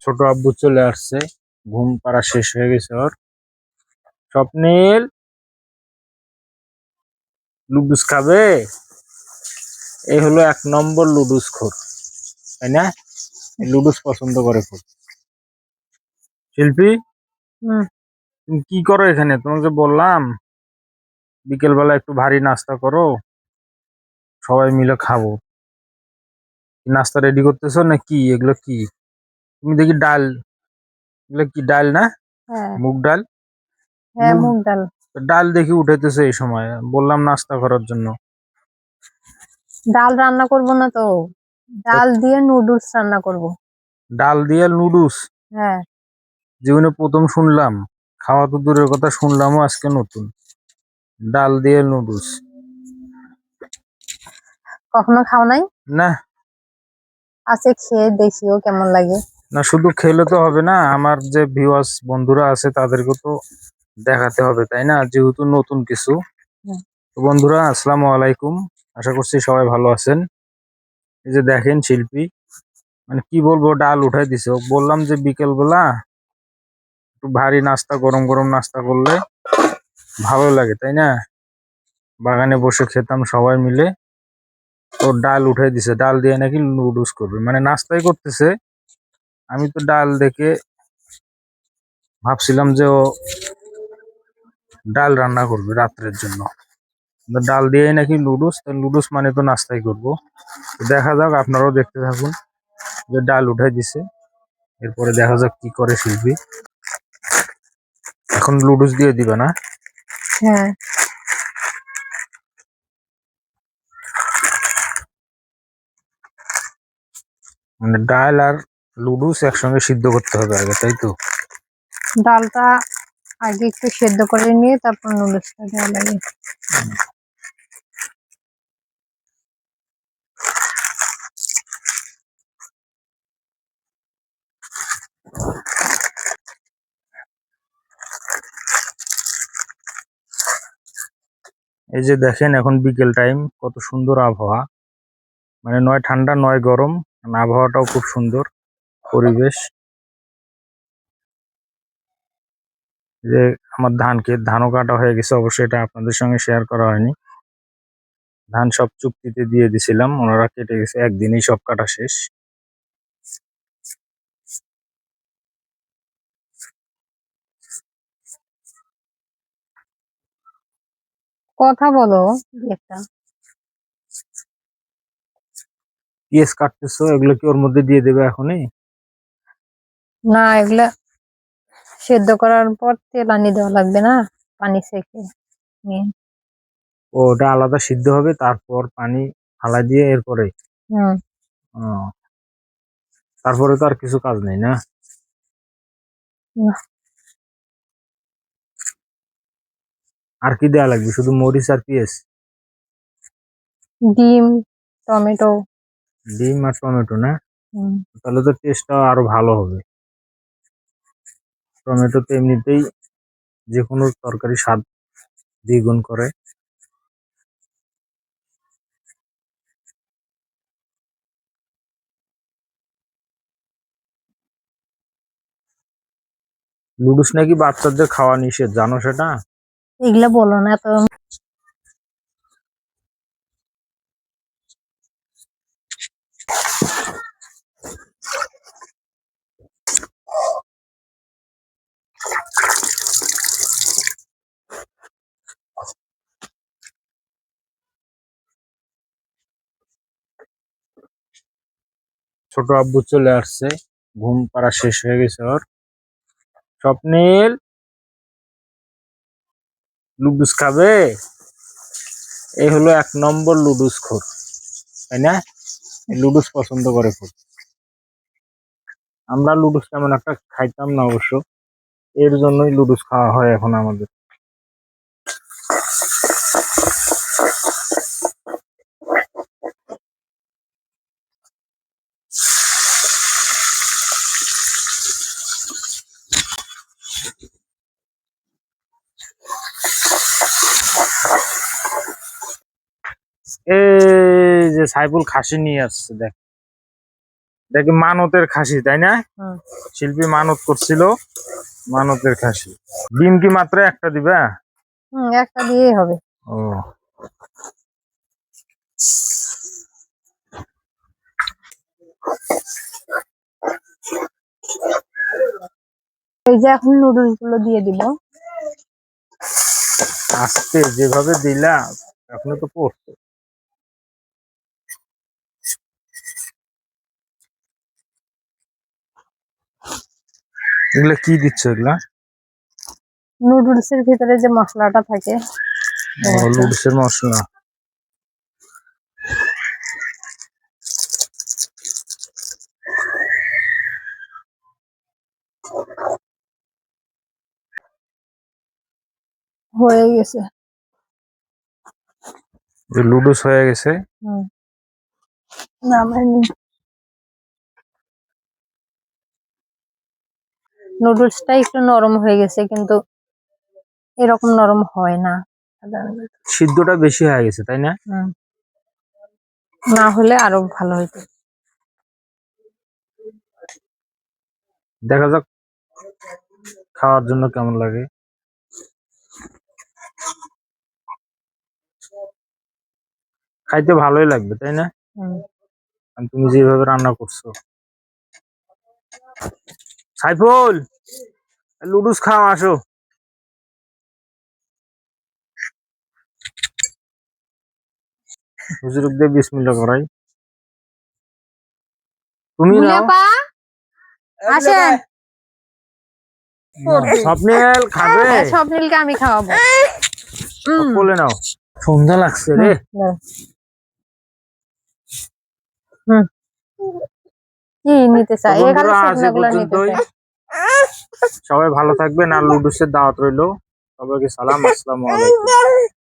ছোট আব্বু চলে আসছে। ঘুম পাড়া শেষ হয়ে গেছে ওর। স্বপ্নিল, লুডুস খাবে? এই হলো 1 নম্বর লুডুস খোর, তাই না? লুডুস পছন্দ করে খুব। শিল্পী, হুম। তুমি কি করো এখানে? তোমাকে বললাম বিকেল বেলা একটু ভারী নাস্তা করো, সবাই মিলে খাবো। নাস্তা রেডি করতেছো না কি? এগুলো কি? তুমি দেখি ডাল, এগুলো কি ডাল না? হ্যাঁ, মুগ ডাল। হ্যাঁ, মুগ মুগ ডাল। ডাল দেখি উঠাইতেছে এই সময়, বললাম নাস্তা করার জন্য। ডাল রান্না করব না তো, তা ডাল দিয়ে নুডলস রান্না করব। ডাল দিয়ে নুডলস? হ্যাঁ। জীবনে প্রথম শুনলাম। খাওয়া তো দূরের কথা, শুনলামও আজকে নতুন। ডাল দিয়ে নুডলস? কখনো খাও নাই? না আছে, খেয়ে দেখিও কেমন লাগে। না, শুধু খেলে তো হবে না, আমার যে ভিউয়ার্স বন্ধুরা আছে তাদেরকে তো দেখাতে হবে, তাই না? যেহেতু নতুন কিছু। হুম। তো বন্ধুরা, আসসালামু আলাইকুম। আশা করছি সবাই ভালো আছেন। এই যে দেখেন শিল্পী, মানে কি বলবো, ডাল উঠাই দিছে। ও বললাম যে বিকেল বেলা একটু ভারী নাস্তা, গরম গরম নাস্তা করলে ভালো লাগে, তাই না? বাগানে বসে খেতাম সবাই মিলে। তো ডাল উঠাই দিছে, ডাল দিয়ে নাকি নুডলস করবে, মানে নাস্তাই করতেছে। আমি তো ডাল দেখে ভাবছিলাম যে ও ডাল রান্না করবে রাত্রের জন্য। কিন্তু ডাল দিয়ে নাকি নুডলস, নুডলস মানে তো নাস্তাই করবো। তো দেখা যাক, আপনারাও দেখতে থাকুন। যে ডাল উঠাই দিছে, এরপরে দেখা যাক কি করে শিল্পী। এখন নুডলস দিয়ে দিবে না? হ্যাঁ। মানে ডাল আর নুডলস একসঙ্গে সিদ্ধ করতে হবে আগে, তাই তো? ডালটা আগে একটু সেদ্ধ করে নিয়ে তারপর নুডলসটা দেওয়া লাগে। এই যে দেখেন, এখন বিকেল টাইম, কত সুন্দর আবহাওয়া। মানে নয় ঠান্ডা নয় গরম, মানে আবহাওয়াটাও খুব সুন্দর, পরিবেশ। যে আমার ধানও কাটা হয়ে গেছে, অবশ্যই এটা আপনাদের সঙ্গে শেয়ার করা হয়নি। ধান সব চুক্তিতে দিয়ে দিছিলাম, ওনারা কেটে গেছে, একদিনেই সব কাটা শেষ। কথা বলো একটা। পেঁয়াজ কাটতেছো, এগুলো কি ওর মধ্যে দিয়ে দেবে এখনই? না, এগুলা সেদ্ধ করার পর তেলানি দেওয়া লাগবে না, পানি সেকে নিয়ে। ও, ওটা আলাদা সিদ্ধ হবে, তারপর পানি ফালাই দিয়ে এরপরে? হুম। ও, তারপরে তো আর কিছু কাজ নেই না? আর কি দেয়া লাগবে? শুধু মরিচ আর পেঁয়াজ? ডিম, টমেটো। ডিম আর টমেটো না? হুম। তাহলে তো টেস্টটা আরো ভালো হবে। টমেটো তো এমনিতেই যে কোনো তরকারি স্বাদ দ্বিগুণ করে। নুডলস নাকি বাচ্চাদের খাওয়া নিষেধ, জানো সেটা? এগুলা বলো না তো। ছোট আব্বু চলে আসছে। ঘুম পাড়া শেষ হয়ে গেছে ওর। স্বপ্নিল, লুডুস খাবে? এই হলো 1 নম্বর লুডুস খোর, তাই না? লুডুস পছন্দ করে খুব। আমরা লুডুস তেমন একটা খাইতাম না অবশ্য, এর জন্যই লুডুস খাওয়া হয় এখন আমাদের। এই যে সাইফুল খাসি নিয়ে আসছে, দেখ। দেখি মানতের খাসি, তাই না? হুম। শিল্পী মানত করছিল, মানতের খাসি। ডিম কি মাত্র একটা দিবা? একটা দিয়েই হবে। ও, এই যে এখন নুডলস গুলো দিয়ে দিব। আস্তে যেভাবে দিলা এখনো তো পড়ছে। এগুলা কি দিচ্ছ এগুলা? নুডলস এর ভিতরে যে মশলাটা থাকে লুডসের মশলা। হয়ে গেছে। লুডুস হয়ে গেছে। নুডলসটা একটু নরম হয়ে গেছে, কিন্তু এরকম নরম হয় না সিদ্ধটা বেশি হয়ে গেছে, তাই না? না হলে আরো ভালো হইতো। দেখা যাক খাওয়ার জন্য কেমন লাগে। খাইতে ভালোই লাগবে, তাই না? আর তুমি যেভাবে রান্না করছো। সাইফুল, লুডুস খাও, আসো। হুজুর দিয়ে বিসমিল্লাহ করাই। তুমি নাও। আসেন। স্বপ্নিল খাবে? স্বপ্নিলকে আমি খাওয়াবো। বলে নাও। সন্ধ্যা লাগছে রে। কি নিতে চাই? এখানে বন্ধুরা আজ এ শুকনোগুলো নিতে পর্যন্তই। চাই। সবাই ভালো থাকবেন আর লুডুসের দাওয়াত রইলো। সবাইকে সালাম, আসসালামু আলাইকুম।